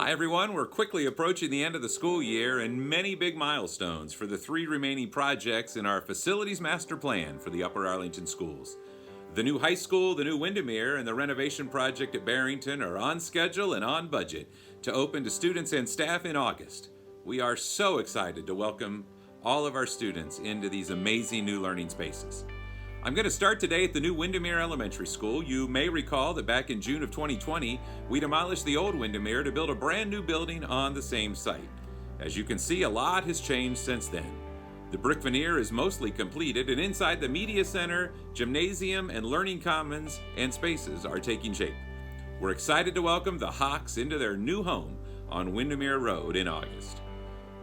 Hi everyone, we're quickly approaching the end of the school year and many big milestones for the 3 remaining projects in our Facilities Master Plan for the Upper Arlington Schools. The new high school, the new Windermere, and the renovation project at Barrington are on schedule and on budget to open to students and staff in August. We are so excited to welcome all of our students into these amazing new learning spaces. I'm going to start today at the new Windermere Elementary School. You may recall that back in June of 2020, we demolished the old Windermere to build a brand new building on the same site. As you can see, a lot has changed since then. The brick veneer is mostly completed, and inside the media center, gymnasium, and learning commons and spaces are taking shape. We're excited to welcome the Hawks into their new home on Windermere Road in August.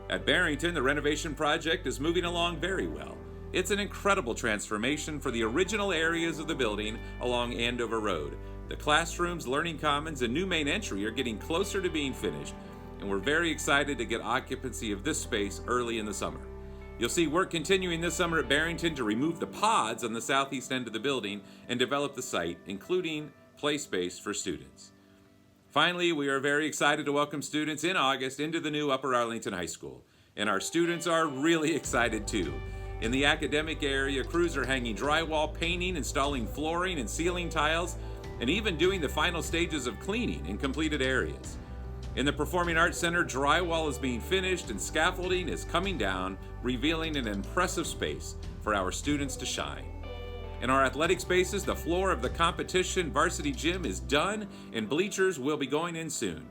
At Barrington, the renovation project is moving along very well. It's an incredible transformation for the original areas of the building along Andover Road. The classrooms, learning commons, and new main entry are getting closer to being finished, and we're very excited to get occupancy of this space early in the summer. You'll see work continuing this summer at Barrington to remove the pods on the southeast end of the building and develop the site, including play space for students. Finally, we are very excited to welcome students in August into the new Upper Arlington High School, and our students are really excited too. In the academic area, crews are hanging drywall, painting, installing flooring and ceiling tiles, and even doing the final stages of cleaning in completed areas. In the Performing Arts Center, drywall is being finished and scaffolding is coming down, revealing an impressive space for our students to shine. In our athletic spaces, the floor of the competition varsity gym is done and bleachers will be going in soon.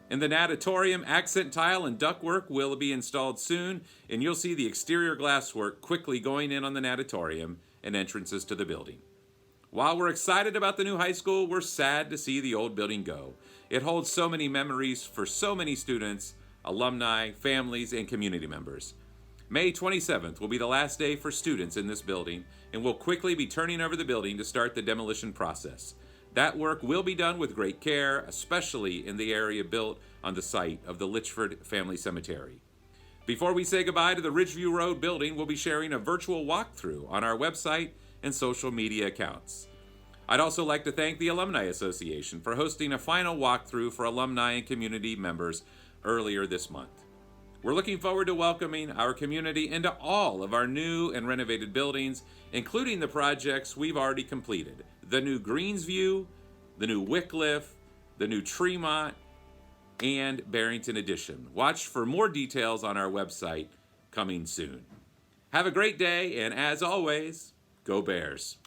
In the natatorium, accent tile and ductwork will be installed soon, and you'll see the exterior glasswork quickly going in on the natatorium and entrances to the building. While we're excited about the new high school, we're sad to see the old building go. It holds so many memories for so many students, alumni, families, and community members. May 27th will be the last day for students in this building, and we'll quickly be turning over the building to start the demolition process. That work will be done with great care, especially in the area built on the site of the Litchford Family Cemetery. Before we say goodbye to the Ridgeview Road building, we'll be sharing a virtual walkthrough on our website and social media accounts. I'd also like to thank the Alumni Association for hosting a final walkthrough for alumni and community members earlier this month. We're looking forward to welcoming our community into all of our new and renovated buildings, including the projects we've already completed: the new Greensview, the new Wycliffe, the new Tremont, and Barrington Addition. Watch for more details on our website coming soon. Have a great day, and as always, go Bears.